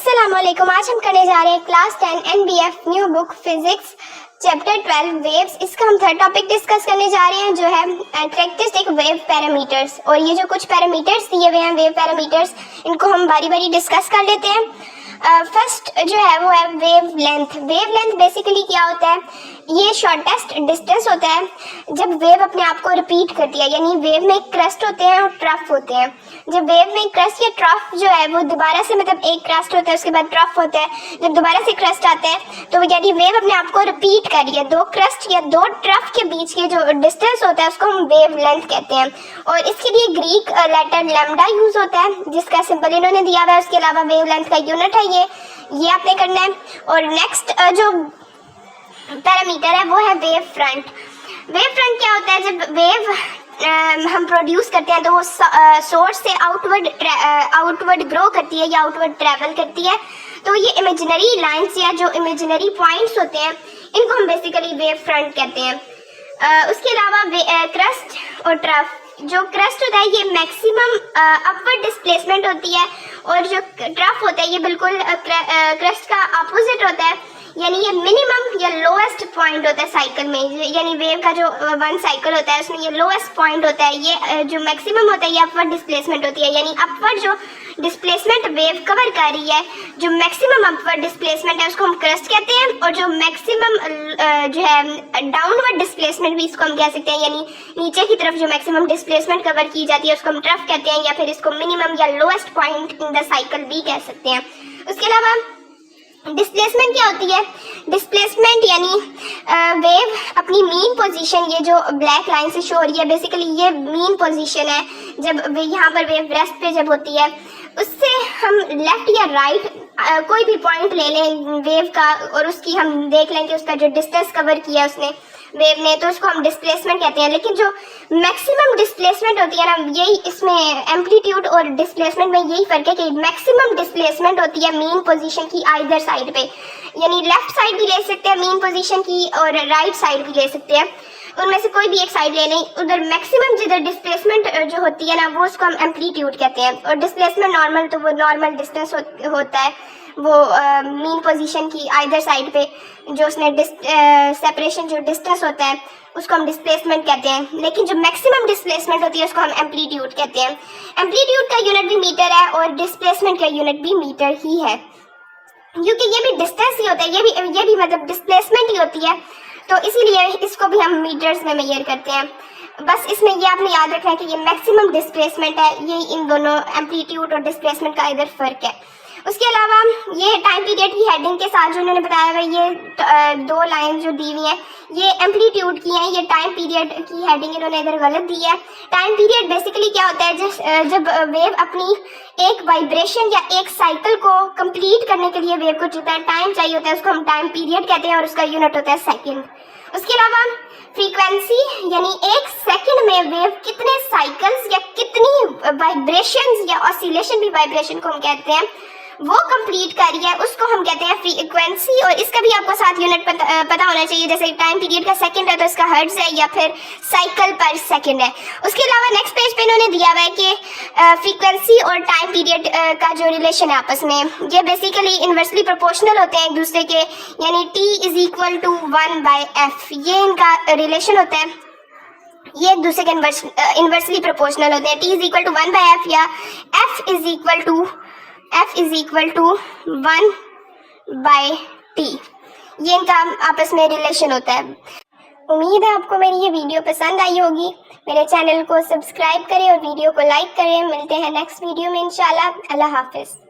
अस्सलामुअलैकुम। आज हम करने जा रहे हैं class 10 NBF new book physics chapter 12 waves. इसका हम थर्ड टॉपिक डिस्कस करने जा रहे हैं जो है कैरेक्टरिस्टिक वेव पैरामीटर्स। और ये जो कुछ पैरामीटर्स दिए हुए हैं वेव पैरामीटर्स, इनको हम बारी बारी डिस्कस कर लेते हैं। फर्स्ट जो है वो है wave length. Wave length basically क्या होता है, ये शॉर्टेस्ट डिस्टेंस होता है जब वेव अपने आप को रिपीट करती है। यानी वेव में क्रस्ट होते हैं और ट्रफ होते हैं। जब वेव में क्रस्ट या ट्रफ जो है वो दोबारा से, मतलब एक क्रस्ट होता है उसके बाद ट्रफ होता है, जब दोबारा से क्रस्ट आता है तो यानी वेव अपने आप को रिपीट कर रही है। दो क्रस्ट या दो ट्रफ के बीच के जो डिस्टेंस होता है उसको हम वेव लेंथ कहते हैं। और इसके लिए ग्रीक लेटर लैम्डा यूज होता है जिसका सिंबल इन्होंने दिया हुआ है। उसके अलावा वेव लेंथ का यूनिट है ये आपने करना है। और नेक्स्ट जो पैरामीटर है वो है वेव फ्रंट। वेव फ्रंट क्या होता है, जब वेव हम प्रोड्यूस करते हैं तो वो सोर्स से आउटवर्ड ग्रो करती है या आउटवर्ड ट्रेवल करती है। तो ये इमेजिनरी लाइंस या जो इमेजिनरी पॉइंट्स होते हैं इनको हम बेसिकली वेव फ्रंट कहते हैं। उसके अलावा क्रस्ट और ट्रफ, जो क्रस्ट होता है ये मैक्सिमम अपवर्ड डिस्प्लेसमेंट होती है और जो ट्रफ होता है ये बिल्कुल क्रस्ट का अपोजिट होता है। यानी ये मिनिमम या लोएस्ट पॉइंट होता है साइकिल में। यानी वेव का जो वन साइकिल होता है उसमें ये लोएस्ट पॉइंट होता है। ये जो मैक्सिमम होता है ये अपवर्ड डिस्प्लेसमेंट होती है। यानी अपवर्ड जो डिस्प्लेसमेंट वेव कवर कर रही है, जो मैक्सिमम अपवर्ड डिस्प्लेसमेंट है उसको हम क्रस्ट कहते हैं। और जो मैक्सिमम जो है डाउनवर्ड डिस्प्लेसमेंट भी इसको हम कह सकते हैं। यानी नीचे की तरफ जो मैक्सिमम डिस्प्लेसमेंट कवर की जाती है उसको हम ट्रफ कहते हैं, या फिर इसको मिनिमम या lowest point in the cycle भी कह सकते हैं। उसके अलावा डिस्प्लेसमेंट क्या होती है, डिस्प्लेसमेंट यानी वेव अपनी मीन पोजीशन, ये जो ब्लैक लाइन से शो हो रही है बेसिकली ये मीन पोजीशन है जब यहाँ पर वेव रेस्ट पे जब होती है। उससे हम लेफ्ट या राइट कोई भी पॉइंट ले लें वेव का और उसकी हम देख लें कि उसका जो डिस्टेंस कवर किया उसने वेव ने, तो उसको हम डिस्प्लेसमेंट कहते हैं। लेकिन जो मैक्सिमम डिस्प्लेसमेंट होती है ना, यही इसमें एम्पलीट्यूड और डिस्प्लेसमेंट में यही फर्क है कि मैक्सिमम डिस्प्लेसमेंट होती है मीन पोजीशन की आइदर साइड पे। यानी लेफ्ट साइड भी ले सकते हैं मीन पोजीशन की और राइट साइड भी ले सकते हैं, उनमें से कोई भी एक साइड ले लें। उधर मैक्सिमम जिधर डिस्प्लेसमेंट जो होती है ना वो उसको हम एम्पलीट्यूड कहते हैं। और डिस्प्लेसमेंट नॉर्मल तो वो नॉर्मल डिस्टेंस होता है, वो मीन पोजीशन की आइदर साइड पे जो उसने सेपरेशन जो डिस्टेंस होता है उसको हम डिस्प्लेसमेंट कहते हैं। लेकिन जो मैक्सिमम डिस्प्लेसमेंट होती है उसको हम एम्पलीट्यूड कहते हैं। एम्पलीट्यूड का यूनिट भी मीटर है और डिस्प्लेसमेंट का यूनिट भी मीटर ही है, क्योंकि ये भी डिस्टेंस ही होता है, ये भी मतलब डिस्प्लेसमेंट ही होती है, तो इसीलिए इसको भी हम मीटर्स में मेजर करते हैं। बस इसमें ये आपने याद रखना है कि ये मैक्सिमम डिस्प्लेसमेंट है, ये इन दोनों एम्पलीट्यूड और डिस्प्लेसमेंट का इधर फर्क है। उसके अलावा ये टाइम पीरियड की हेडिंग के साथ जो उन्होंने बताया हुआ ये दो लाइन जो दी हुई हैं ये एम्पलीट्यूड की हैं, ये टाइम पीरियड की हेडिंग इन्होंने इधर गलत दी है। टाइम पीरियड बेसिकली क्या होता है, जब वेव अपनी एक वाइब्रेशन या एक साइकिल को कंप्लीट करने के लिए वेव को जितना टाइम चाहिए होता है उसको हम टाइम पीरियड कहते हैं और उसका यूनिट होता है सेकेंड। उसके अलावा फ्रीक्वेंसी यानी एक सेकंड में वेव कितने साइकिल्स या कितनी वाइब्रेशंस या ऑसिलेशन भी वाइब्रेशन को हम कहते हैं वो कंप्लीट कर रही है उसको हम कहते हैं फ्रीक्वेंसी। और इसका भी आपको साथ यूनिट पता होना चाहिए, जैसे टाइम पीरियड का सेकंड है तो इसका हर्ट्ज है या फिर साइकिल पर सेकंड है। उसके अलावा नेक्स्ट पेज पे इन्होंने दिया हुआ है कि फ्रीक्वेंसी और टाइम पीरियड का जो रिलेशन है आपस में ये बेसिकली इन्वर्सली प्रोपोर्शनल होते हैं एक दूसरे के। यानी T is equal to 1/f ये इनका रिलेशन होता है, ये एक दूसरे के इन्वर्सली प्रोपोर्शनल होते हैं। T is equal to 1/f या F is equal to 1/T, ये इनका आपस में रिलेशन होता है। उम्मीद है आपको मेरी ये वीडियो पसंद आई होगी। मेरे चैनल को सब्सक्राइब करें और वीडियो को लाइक करें। मिलते हैं नेक्स्ट वीडियो में इंशाल्लाह। अल्लाह हाफिज़।